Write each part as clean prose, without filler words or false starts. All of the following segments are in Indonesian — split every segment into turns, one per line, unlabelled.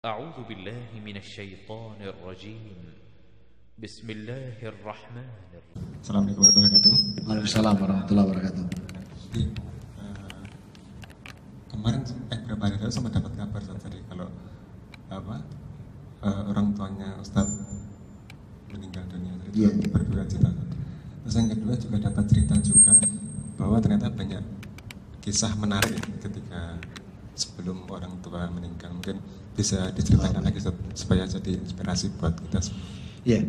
أعوذ بالله من الشيطان الرجيم بسم الله الرحمن الرحيم.
Assalamualaikum warahmatullahi wabarakatuh.
Waalaikumsalam warahmatullahi wabarakatuh.
Jadi, kemarin berapa hari lalu sempat dapat kabar tadi kalau orang tuanya Ustaz meninggal dunia. Jadi berduka cita. Terus yang kedua juga dapat cerita juga bahwa ternyata banyak kisah menarik ketika sebelum orang tua meninggal. Mungkin bisa diceritakan lagi supaya jadi inspirasi buat kita semua.
Iya.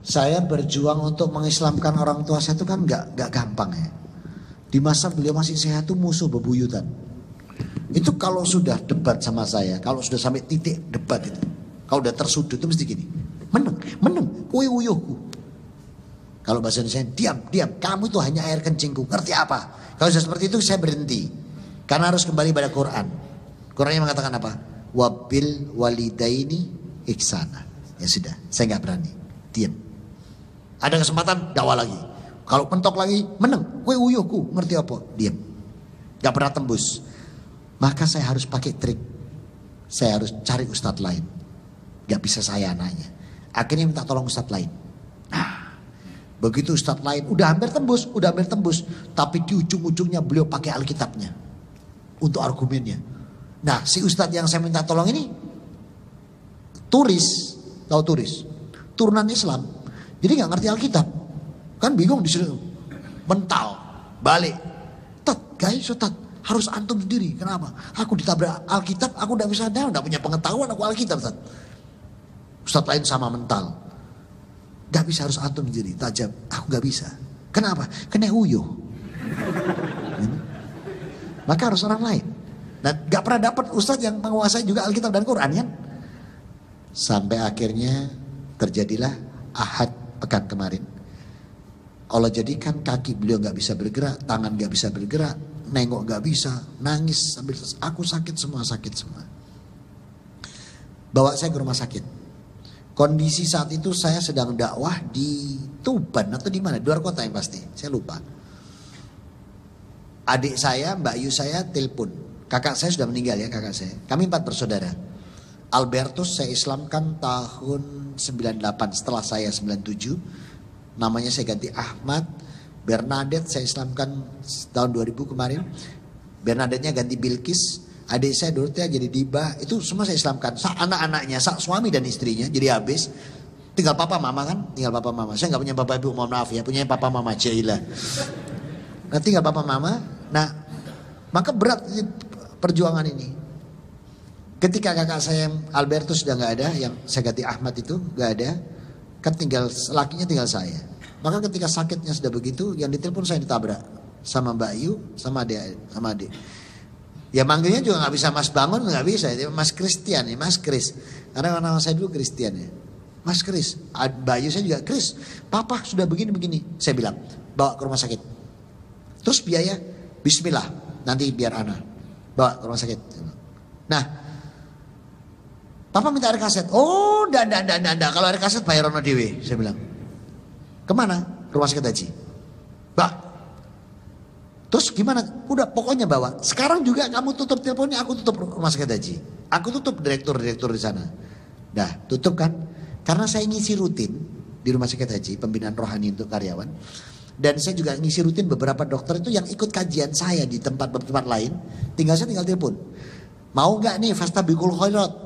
Saya berjuang untuk mengislamkan orang tua saya itu kan nggak gampang ya. Di masa beliau masih sehat tuh musuh bebuyutan. Itu kalau sudah debat sama saya, kalau sudah sampai titik debat itu, kalau udah tersudut itu mesti gini, meneng, kue uyuhku. Kalau bahasa Indonesia, diam, kamu itu hanya air kencingku, ngerti apa? Kalau sudah seperti itu saya berhenti, karena harus kembali pada Quran. Qurannya mengatakan apa? Wabil walidaini ihsana. Ya sudah, saya nggak berani, diam. Ada kesempatan dakwah lagi. Kalau pentok lagi, meneng, kue uyuhku, ngerti apa? Diam. Gak pernah tembus. Maka saya harus pakai trik. Saya harus cari ustadz lain. Gak bisa saya anaknya. Akhirnya minta tolong ustadz lain. Nah, begitu ustadz lain udah hampir tembus. Tapi di ujung-ujungnya beliau pakai Alkitabnya untuk argumennya. Nah, si ustadz yang saya minta tolong ini turis, tahu turis, turunan Islam. Jadi gak ngerti Alkitab. Kan bingung di sini. Mental, balik. Guys, Ustaz, harus antum sendiri. Kenapa? Aku ditabrak Alkitab, aku tidak bisa tahu, tidak punya pengetahuan aku Alkitab, Ustaz. Ustaz lain sama mental. Gak bisa, harus antum sendiri. Tajam, aku gak bisa. Kenapa? Kena uyuh. Maka harus orang lain. Dan gak pernah dapat Ustaz yang menguasai juga Alkitab dan Quran kan? Sampai akhirnya terjadilah Ahad pekan kemarin. Allah jadikan kaki beliau gak bisa bergerak, tangan gak bisa bergerak, nengok gak bisa, nangis sambil aku sakit semua. Bawa saya ke rumah sakit. Kondisi saat itu saya sedang dakwah di Tuban atau di mana, di luar kota yang pasti, saya lupa. Adik saya, Mbak Yu saya telepon. Kakak saya sudah meninggal ya, kakak saya. Kami 4 bersaudara. Albertus saya Islamkan tahun 98, setelah saya 97. Namanya saya ganti Ahmad. Bernadette saya Islamkan tahun 2000 kemarin. Bernadette-nya ganti Bilkis. Adik saya Dorothea jadi Diba. Itu semua saya Islamkan. Anak-anaknya, suami dan istrinya jadi habis. Tinggal papa mama kan. Saya gak punya bapak ibu, mohon maaf ya. Punya papa mama Jaila. Nah tinggal papa mama. Nah maka berat perjuangan ini. Ketika kakak saya Albertus sudah gak ada. Yang saya ganti Ahmad itu gak ada. Kan tinggal lakinya tinggal saya. Maka ketika sakitnya sudah begitu, yang ditelepon saya ditabrak sama Mbak Yu, sama adik. Ya manggilnya juga nggak bisa Mas Bangun, nggak bisa. Mas Christian ya, Mas Chris. Karena nama saya dulu Christian ya. Mas Chris, Mbak Yu saya juga Chris. Papa sudah begini. Saya bilang bawa ke rumah sakit. Terus biaya, Bismillah, nanti biar Ana bawa ke rumah sakit. Nah. Papa minta air kaset. Oh, enggak. Kalau air kaset bayar ono dewe, saya bilang. Kemana? Rumah sakit haji. Mbak. Terus gimana? Udah pokoknya bawa. Sekarang juga kamu tutup teleponnya, aku tutup rumah sakit haji. Aku tutup direktur di sana. Nah, tutup kan? Karena saya ngisi rutin di rumah sakit haji, pembinaan rohani untuk karyawan. Dan saya juga ngisi rutin beberapa dokter itu yang ikut kajian saya di tempat lain. Saya tinggal telepon. Mau nggak nih fastabiqul khairat?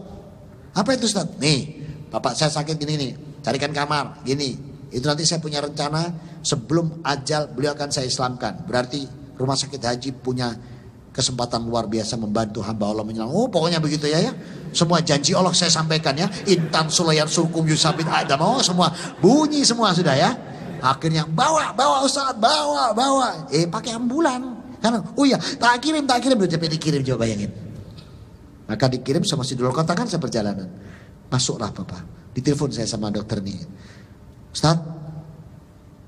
Apa itu Ustaz? Nih, bapak saya sakit gini nih, carikan kamar, gini. Itu nanti saya punya rencana sebelum ajal beliau akan saya Islamkan. Berarti rumah sakit haji punya kesempatan luar biasa membantu hamba Allah menyelam. Oh pokoknya begitu ya. Semua janji Allah saya sampaikan ya. Intan sulayan surkum yusabit adam. Oh semua bunyi semua sudah ya. Akhirnya bawa Ustaz, bawa. Pakai ambulan. Karena, oh iya tak kirim. Udah sampai dikirim, coba bayangin. Maka dikirim sama si dulur kota kan saya perjalanan. Masuklah papa. Ditelepon saya sama dokter nih. Ustaz,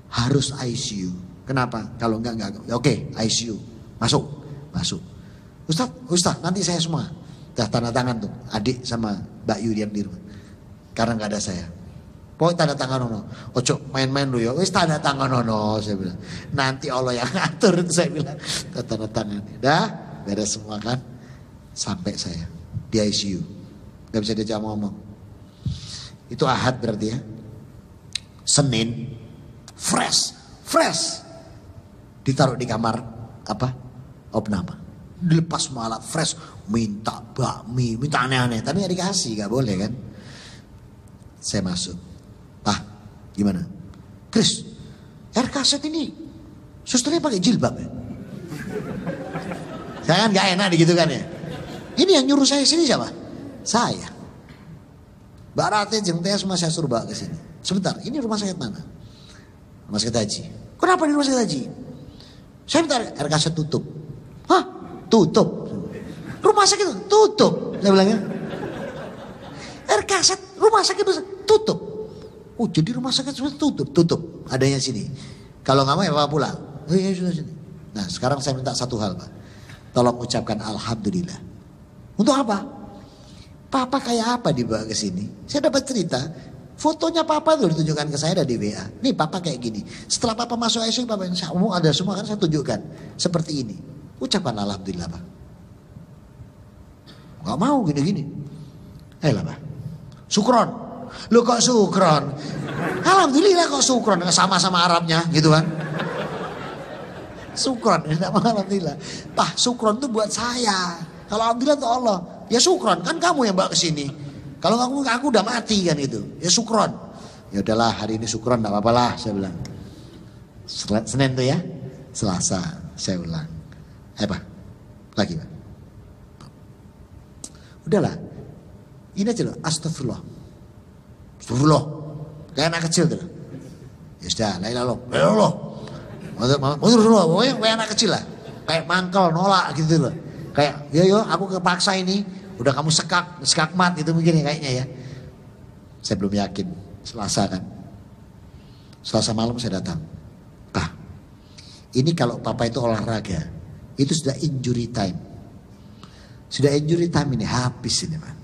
harus ICU. Kenapa? Kalau enggak. Oke, ICU. Masuk. Ustaz, nanti saya semua. Dah tanda tangan tuh. Adik sama Mbak Yu yang di rumah. Karena enggak ada saya. Pokoknya tanda tangan ono. Ojo main-main lu ya. Wis tanda tangan ono, saya bilang. Nanti Allah yang ngatur, saya bilang. Tanda tangan. Dah, beres semua kan. Sampai saya di ICU. Gak bisa diajak ngomong. Itu Ahad berarti ya. Senin fresh ditaruh di kamar opname. Dilepas semua alat fresh, minta bakmi, minta aneh-aneh, tapi gak dikasih, gak boleh kan. Saya masuk, Pak gimana? Chris, air kaset ini susternya pakai jilbab ya? Saya kan gak enak gitu kan ya. Ini yang nyuruh saya sini siapa? Saya. Mbak Rate jeung teh semua saya suruh bawa ke sini. Sebentar, ini rumah sakit mana? Rumah sakit haji. Kenapa di rumah sakit haji? Saya minta air kaset tutup. Hah? Tutup? Rumah sakit tutup? Saya bilangnya. Air kaset rumah sakit tutup. Oh jadi rumah sakit sudah tutup. Adanya sini. Kalau nggak mau ya Bapak pulang. Oh iya sudah sini. Nah sekarang saya minta satu hal Pak. Tolong ucapkan Alhamdulillah. Untuk apa? Papa kayak apa dibawa ke sini? Saya dapat cerita. Fotonya Papa itu ditunjukkan ke saya dari WA. Nih Papa kayak gini. Setelah Papa masuk ICU, Papa yang ada semua kan saya tunjukkan. Seperti ini. Ucapkan Alhamdulillah Pak. Gak mau gini-gini. Ayolah Pak. Sukron. Lu kok sukron? Alhamdulillah kok sukron. Sama-sama Arabnya gitu kan. Sukron. Alhamdulillah. Pak sukron itu buat saya. Kalau Alhamdulillah itu Allah. Ya sukron. Kan kamu yang bawa ke sini. Kalau aku udah mati kan gitu. Ya sukron. Ya udahlah hari ini sukron enggak apa-apa lah saya bilang. Senin tuh ya. Selasa saya ulang. Pak. Lagi Pak. Udahlah. Ini aja loh. Astagfirullah. Astagfirullah. Kayak anak kecil tuh. Ya sudah. La ilaha illallah. Astagfirullah. Pokoknya kayak anak kecil lah. Kayak mangkel nolak gitu loh. Kayak yo aku kepaksa ini. Udah kamu sekak mat itu mungkin kayaknya ya. Saya belum yakin. Selasa kan. Selasa malam saya datang. Pak. Ini kalau Papa itu olahraga. Itu sudah injury time. Sudah injury time ini habis ini Pak.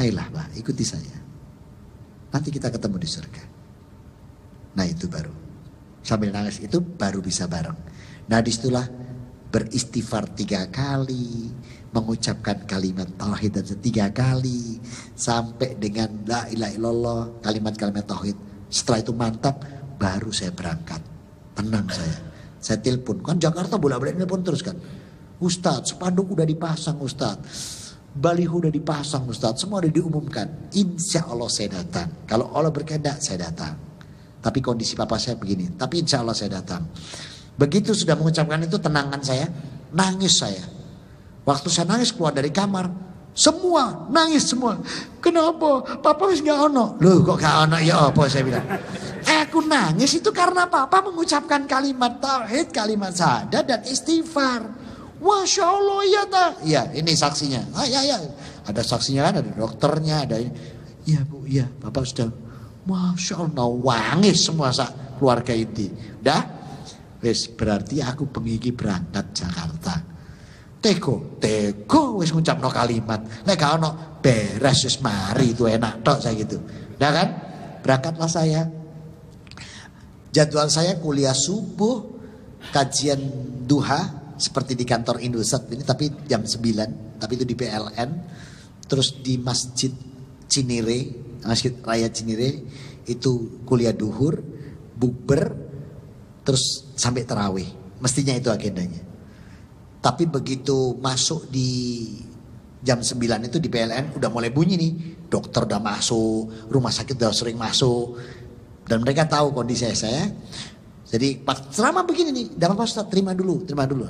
Ayolah Pak ikuti saya. Nanti kita ketemu di surga. Nah itu baru. Sambil nangis itu baru bisa bareng. Nah disitulah beristighfar 3 kali. Mengucapkan kalimat tauhid dan 3 kali. Sampai dengan la ilaha illallah. Kalimat-kalimat tauhid. Setelah itu mantap. Baru saya berangkat. Tenang saya. Saya telepon. Kan Jakarta bolak-balik telepon terus kan. Ustadz spanduk udah dipasang Ustadz. Baliho udah dipasang Ustadz. Semua udah diumumkan. Insya Allah saya datang. Kalau Allah berkehendak saya datang. Tapi kondisi papa saya begini. Tapi insya Allah saya datang. Begitu sudah mengucapkan itu tenangkan saya. Nangis saya. Waktu saya nangis keluar dari kamar. Semua nangis semua. Kenapa? Papa wis gak ono. Loh kok gak ono ya apa saya bilang. Aku nangis itu karena Papa mengucapkan kalimat tauhid, kalimat syahadat dan istighfar. Masya Allah ya tak? Ya ini saksinya. Ya. Ada saksinya kan, ada dokternya, ada. Ya Bu, ya Bapak sudah. Masya Allah, wangis semua keluarga itu. Dah, wis berarti aku pengiki berangkat Jakarta. Teko wis ngucapno kalimat. Nek gak ono beres wis mari itu enak tok saya gitu. Dah kan? Berangkatlah saya. Jadwal saya kuliah subuh, kajian duha seperti di kantor Indosat ini tapi jam 9, tapi itu di PLN. Terus di Masjid Cinere, Masjid Raya Cinere itu kuliah duhur, bukber, terus sampai tarawih. Mestinya itu agendanya. Tapi begitu masuk di jam 9 itu di PLN udah mulai bunyi nih. Dokter udah masuk, rumah sakit udah sering masuk. Dan mereka tahu kondisi saya. Jadi selama begini nih, dapat Ustaz terima dulu.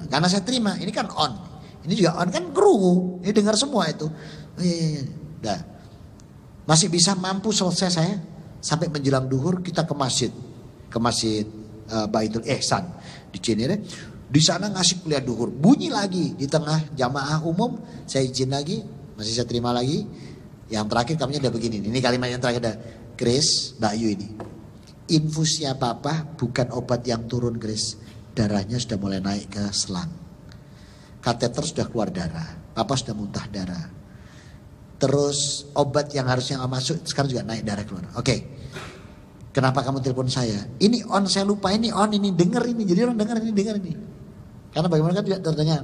Karena saya terima, ini kan on. Ini juga on kan kru. Ini dengar semua itu. Dah. Masih bisa mampu selesai saya. Sampai menjelang duhur kita ke masjid. Ke masjid Baitul Ihsan di Cinere. Di sana ngasih kuliah duhur. Bunyi lagi di tengah jamaah umum. Saya izin lagi. Masih saya terima lagi. Yang terakhir kami ada begini. Ini kalimat yang terakhir ada. Grace, Mbak Yu ini. Infusnya Papa bukan obat yang turun Grace. Darahnya sudah mulai naik ke selang. Kateter sudah keluar darah. Papa sudah muntah darah. Terus obat yang harusnya nggak masuk sekarang juga naik darah keluar. Oke. Kenapa kamu telepon saya? Ini on saya lupa ini on ini denger ini. Jadi orang denger ini. Karena bagaimana kan tidak terdengar.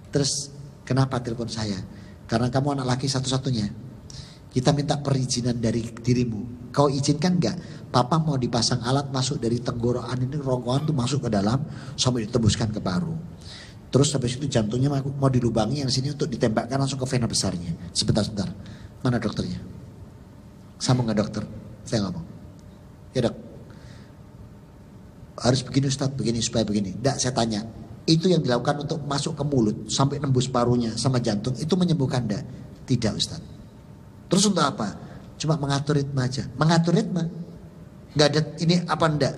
Terus kenapa telepon saya? Karena kamu anak laki satu-satunya Kita minta perizinan dari dirimu. Kau izinkan enggak? Papa mau dipasang alat masuk dari tenggorokan ini, ronggokan tuh masuk ke dalam sampai ditembuskan ke paru. Terus habis itu jantungnya mau dilubangi yang sini untuk ditembakkan langsung ke vena besarnya. Sebentar. Mana dokternya? Sambung nggak dokter? Saya ngomong. Ya dok. Harus begini Ustaz, begini supaya begini. Enggak, saya tanya. Itu yang dilakukan untuk masuk ke mulut sampai nembus parunya sama jantung, itu menyembuhkan enggak? Tidak Ustaz. Terus untuk apa? Cuma mengatur ritme aja. Mengatur ritme. Enggak ada ini apa enggak?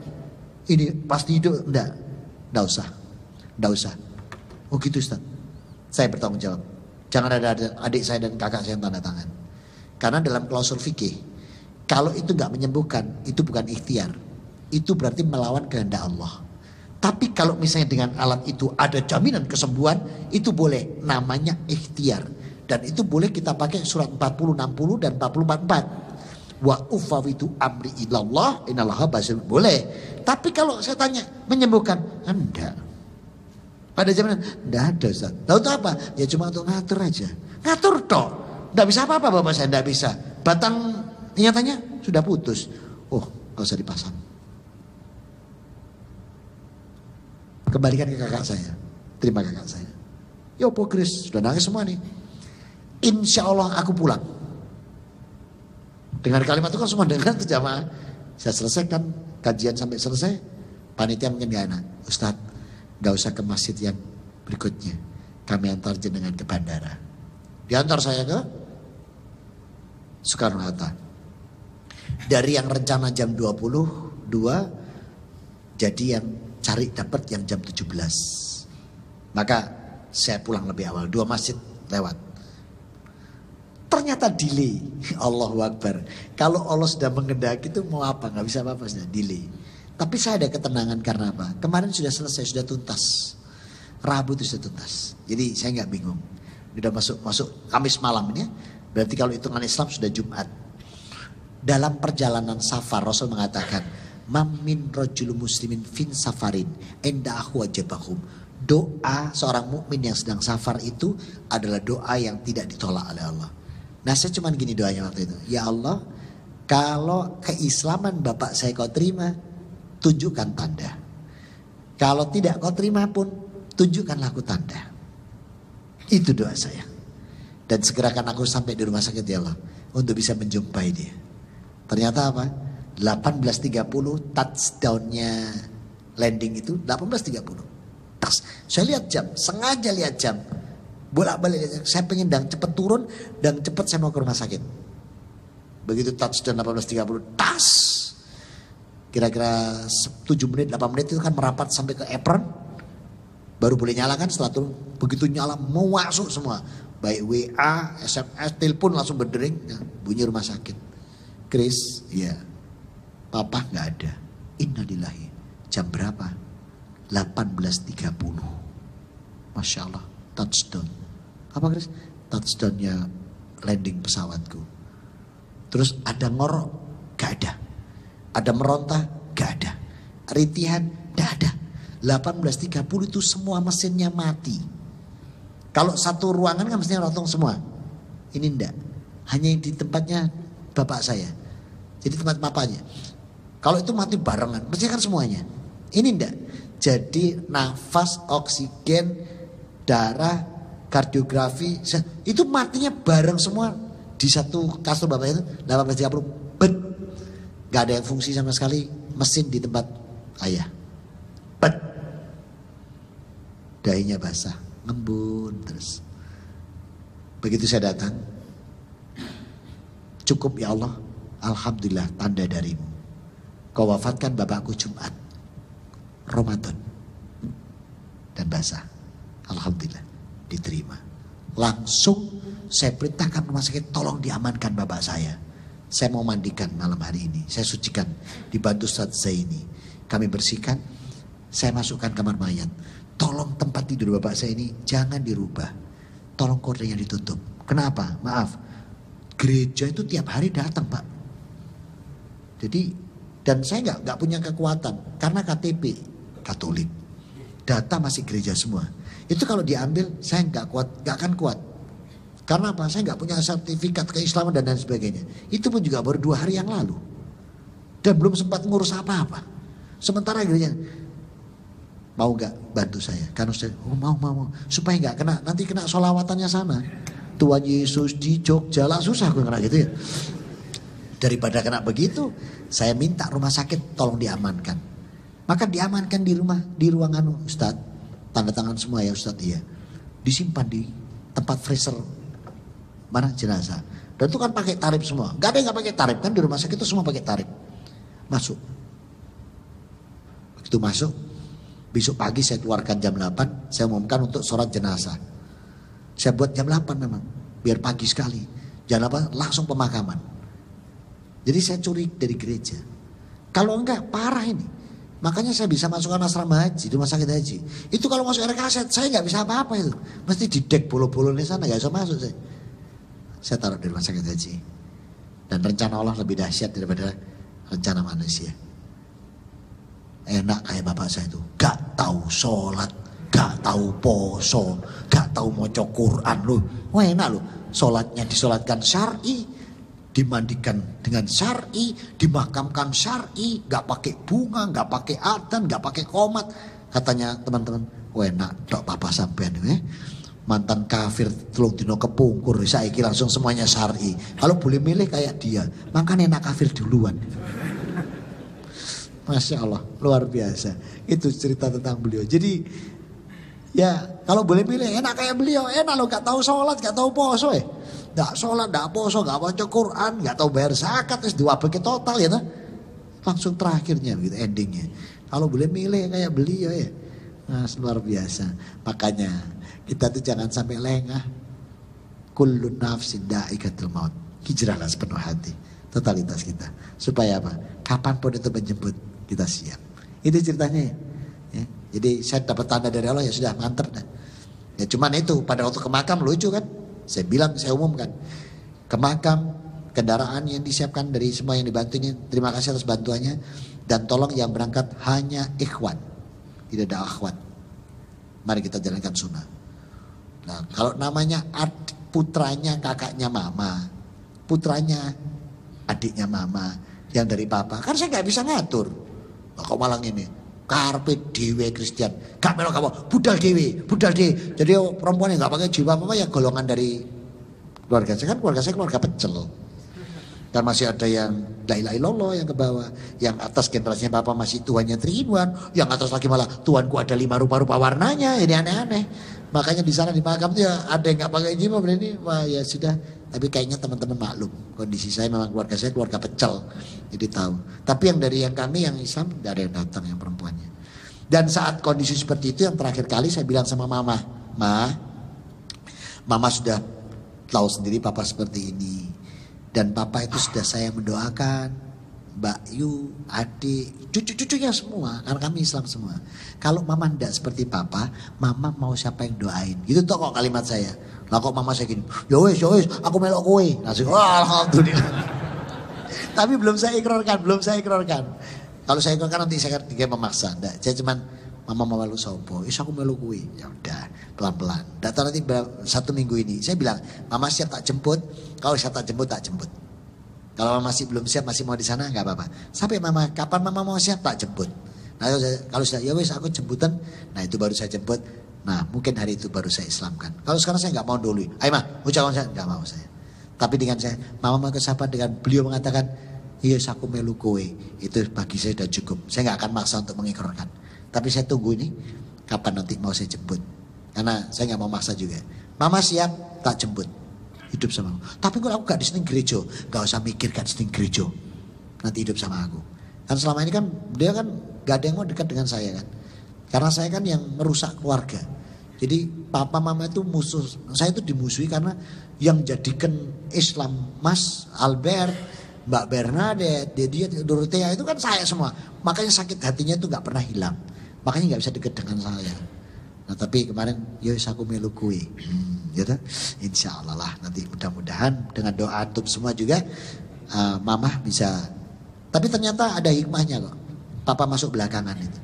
Ini pasti hidup enggak? Enggak usah. Oh gitu Ustaz. Saya bertanggung jawab. Jangan ada adik saya dan kakak saya yang tanda tangan. Karena dalam klausul fikih, kalau itu enggak menyembuhkan, itu bukan ikhtiar. Itu berarti melawan kehendak Allah. Tapi kalau misalnya dengan alat itu ada jaminan kesembuhan, itu boleh, namanya ikhtiar. Dan itu boleh kita pakai surat 40, 60 dan 44. Wa ufawidu amri ilallah innallaha basir. Boleh. Tapi kalau saya tanya menyembuhkan, enggak. Pada jaminan, enggak ada Ustaz. Tahu itu apa? Ya cuma untuk ngatur aja. Ngatur toh. Enggak bisa apa-apa bapak saya, enggak bisa. Batang nyatanya sudah putus. Oh, enggak usah dipasang. Kembalikan ke kakak saya. Terima kakak saya. Yo po Chris, sudah nangis semua nih. Insya Allah aku pulang. Dengan kalimat itu kan semua dengar tuh jamaah. Saya selesaikan kajian sampai selesai. Panitia mungkin gak enak. Ustadz, gak usah ke masjid yang berikutnya. Kami antar jenengan ke bandara. Diantar saya ke Soekarno-Hatta. Dari yang rencana jam 22, jadi yang cari dapat yang jam 17. Maka saya pulang lebih awal. 2 masjid lewat. Ternyata delay. Allahu Akbar. Kalau Allah sudah mengendaki itu mau apa? Gak bisa apa-apa, sudah delay. Tapi saya ada ketenangan karena apa? Kemarin sudah selesai, sudah tuntas. Rabu itu sudah tuntas. Jadi saya gak bingung. Sudah masuk Kamis malam ini ya. Berarti kalau hitungan Islam sudah Jumat. Dalam perjalanan safar Rasul mengatakan, Mamin rojul muslimin fin safarin endahu wajibahum. Doa seorang mukmin yang sedang safar itu adalah doa yang tidak ditolak oleh Allah. Nah saya cuma gini doanya waktu itu. Ya Allah, kalau keislaman bapak saya kau terima, tunjukkan tanda. Kalau tidak kau terima pun, tunjukkanlah aku tanda. Itu doa saya. Dan segerakan aku sampai di rumah sakit ya Allah, untuk bisa menjumpai dia. Ternyata apa? 18.30 touchdownnya landing itu 18.30. Tas, saya lihat jam, sengaja lihat jam. Bolak-balik, saya pengen dan cepet turun dan cepet saya mau ke rumah sakit. Begitu touchdown 18.30, tas. Kira-kira 7 menit, 8 menit itu kan merapat sampai ke apron. Baru boleh nyalakan setelah turun. Begitu nyala mau masuk semua. Baik WA, SMS, telepon langsung berdering. Nah, bunyi rumah sakit. Chris, ya. Papa gak ada. Innalillahi. Jam berapa? 18.30. Masya Allah. Touchdown. Apa Chris? Touchdownnya landing pesawatku. Terus ada ngorok? Gak ada. Ada meronta? Gak ada. Rintihan? Gak ada. 18.30 itu semua mesinnya mati. Kalau satu ruangan kan mestinya rotong semua. Ini enggak. Hanya di tempatnya bapak saya. Jadi tempat papanya. Kalau itu mati barengan, mestinya kan semuanya. Ini enggak. Jadi nafas, oksigen, darah, kardiografi, itu matinya bareng semua di satu kasur bapak itu 18.30. Bet. Gak ada yang fungsi sama sekali mesin di tempat ayah. Bet. Dahinya basah, ngembun terus. Begitu saya datang, cukup ya Allah, alhamdulillah tanda darimu. Kau wafatkan bapakku Jumat, Ramadan, dan basah. Alhamdulillah diterima. Langsung saya perintahkan rumah sakit, tolong diamankan bapak saya. Saya mau mandikan malam hari ini. Saya sucikan, dibantu Ustaz Zaini. Kami bersihkan, saya masukkan kamar mayat. Tolong tempat tidur bapak saya ini jangan dirubah. Tolong kodenya ditutup. Kenapa? Maaf. Gereja itu tiap hari datang Pak. Jadi, dan saya nggak punya kekuatan. Karena KTP Katolik. Data masih gereja semua. Itu kalau diambil saya nggak akan kuat. Karena apa? Saya nggak punya sertifikat keislaman dan lain sebagainya. Itu pun juga baru 2 hari yang lalu. Dan belum sempat ngurus apa-apa. Sementara gerejanya, mau nggak bantu saya? Karena saya, mau. Supaya nggak kena, nanti kena sholawatannya sana. Tuhan Yesus di Jogja lah, susah gue kena gitu ya. Daripada kena begitu, saya minta rumah sakit tolong diamankan. Maka diamankan di ruangan Ustadz. Tanda tangan semua ya Ustadz, iya. Disimpan di tempat freezer mana jenazah. Dan itu kan pakai tarif semua. Gak ada yang gak pakai tarif kan, di rumah sakit itu semua pakai tarif. Masuk. Begitu masuk, besok pagi saya keluarkan jam 8, saya umumkan untuk sholat jenazah. Saya buat jam 8 memang, biar pagi sekali. Jam 8 langsung pemakaman. Jadi saya curi dari gereja. Kalau enggak parah ini. Makanya saya bisa masukkan asrama haji, rumah sakit haji. Itu kalau masuk RKZ saya nggak bisa apa-apa itu. Mesti di dek bolo-bolo di sana, nggak bisa masuk saya. Saya taruh di rumah sakit haji. Dan rencana Allah lebih dahsyat daripada rencana manusia. Enak kayak bapak saya itu, gak tahu sholat, gak tahu poso, gak tahu maca Quran loh. Wah enak loh, sholatnya disolatkan syar'i, dimandikan dengan syar'i, dimakamkan syar'i, gak pakai bunga, gak pakai adzan, gak pakai qomat. Katanya teman-teman, wah enak dok papa sampean ini. Mantan kafir telung dino kepungkur, saiki langsung semuanya syar'i. Kalau boleh milih kayak dia, makanya enak kafir duluan. Masya Allah, luar biasa. Itu cerita tentang beliau. Jadi ya kalau boleh pilih enak kayak beliau. Enak loh, gak tahu sholat, gak tahu poso ya. Gak sholat, gak poso, gak baca Quran, gak tahu bayar zakat, terus diwabek total ya. Langsung terakhirnya gitu endingnya. Kalau boleh milih kayak beliau ya. Nah, luar biasa. Makanya kita tuh jangan sampai lengah. Kullu nafsin dha'iqatul maut. Hijrahlah sepenuh hati. Totalitas kita. Supaya apa? Kapanpun itu menjemput, kita siap. Itu ceritanya ya. Jadi saya dapat tanda dari Allah, ya sudah mantap dah. Ya cuman itu pada waktu ke makam lucu kan. Saya bilang, saya umumkan. Ke makam, kendaraan yang disiapkan dari semua yang dibantunya. Terima kasih atas bantuannya. Dan tolong yang berangkat hanya ikhwan. Tidak ada akhwat. Mari kita jalankan sunnah. Nah kalau namanya putranya kakaknya mama, putranya adiknya mama, yang dari papa, kan saya gak bisa ngatur. Nah, kok malang ini karpet dewe Kristen, gak melok kamu budal dewe. Jadi perempuan yang gak pakai jiwa mama ya golongan dari keluarga saya, kan keluarga saya keluarga pecel. Dan masih ada yang la ilaha illallah yang ke bawah, yang atas generasinya papa masih Tuhannya 3 in 1, yang atas lagi malah Tuhanku ada 5 rupa-rupa warnanya, ini aneh-aneh. Makanya di sana di makam tuh ya ada yang nggak pakai jilbab, ini wah ya sudah. Tapi kayaknya teman-teman maklum kondisi saya memang keluarga saya keluarga pecel, jadi tahu. Tapi yang dari yang kami yang Islam tidak ada yang datang yang perempuannya. Dan saat kondisi seperti itu yang terakhir kali saya bilang sama mama, mama sudah tahu sendiri papa seperti ini. Dan papa itu sudah saya mendoakan, Mbak Yu, adik, cucu-cucunya semua, karena kami Islam semua. Kalau mama tidak seperti papa, mama mau siapa yang doain? Itu tuh kok kalimat saya. Lah kok mama saya gini, ya wes, aku melok kowe. Langsung, alhamdulillah. Tapi belum saya ikrarkan. Kalau saya ikrarkan nanti saya tiga memaksa. Nggak, saya cuman mama mau melu sopo, aku melu kowe. Ya udah, pelan-pelan. Data nanti 1 minggu ini, saya bilang, mama siap tak jemput. Kalau siap tak jemput, tak jemput. Kalau masih belum siap, masih mau di sana, nggak apa-apa. Sampai mama, kapan mama mau siap, tak jemput. Nah kalau sudah, ya wes aku jemputan, nah itu baru saya jemput. Nah mungkin hari itu baru saya Islamkan. Kalau sekarang saya nggak mau dulu. Ayo mah, ucapan saya nggak mau saya. Tapi dengan saya, mama mau kesapa dengan beliau mengatakan, iya aku melu kowe. Itu bagi saya sudah cukup. Saya nggak akan maksa untuk mengikrarkan. Tapi saya tunggu ini, kapan nanti mau saya jemput. Karena saya nggak mau maksa juga. Mama siap, tak jemput. Hidup sama aku. Tapi kalau aku gak di sini gereja, gak usah mikirkan di sini gereja. Nanti hidup sama aku. Kan selama ini kan dia kan gak ada yang mau dekat dengan saya kan. Karena saya kan yang merusak keluarga. Jadi papa mama itu musuh. Saya itu dimusuhi karena yang jadikan Islam Mas Albert, Mbak Bernadette, dia Dorothea itu kan saya semua. Makanya sakit hatinya itu gak pernah hilang. Makanya gak bisa dekat dengan saya. Nah tapi kemarin yowis aku melu kue, gitu. Insya Allah lah nanti mudah-mudahan dengan doa antum semua juga mama bisa. Tapi ternyata ada hikmahnya kok. Papa masuk belakangan itu.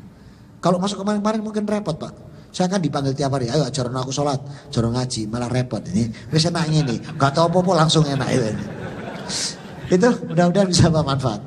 Kalau masuk kemarin-kemarin mungkin repot pak. Saya kan dipanggil tiap hari, ayo ajaran aku sholat, ajaran ngaji, malah repot ini. Wis enak ini, gak tau apa-apa langsung enak itu. Itu mudah-mudahan bisa bermanfaat.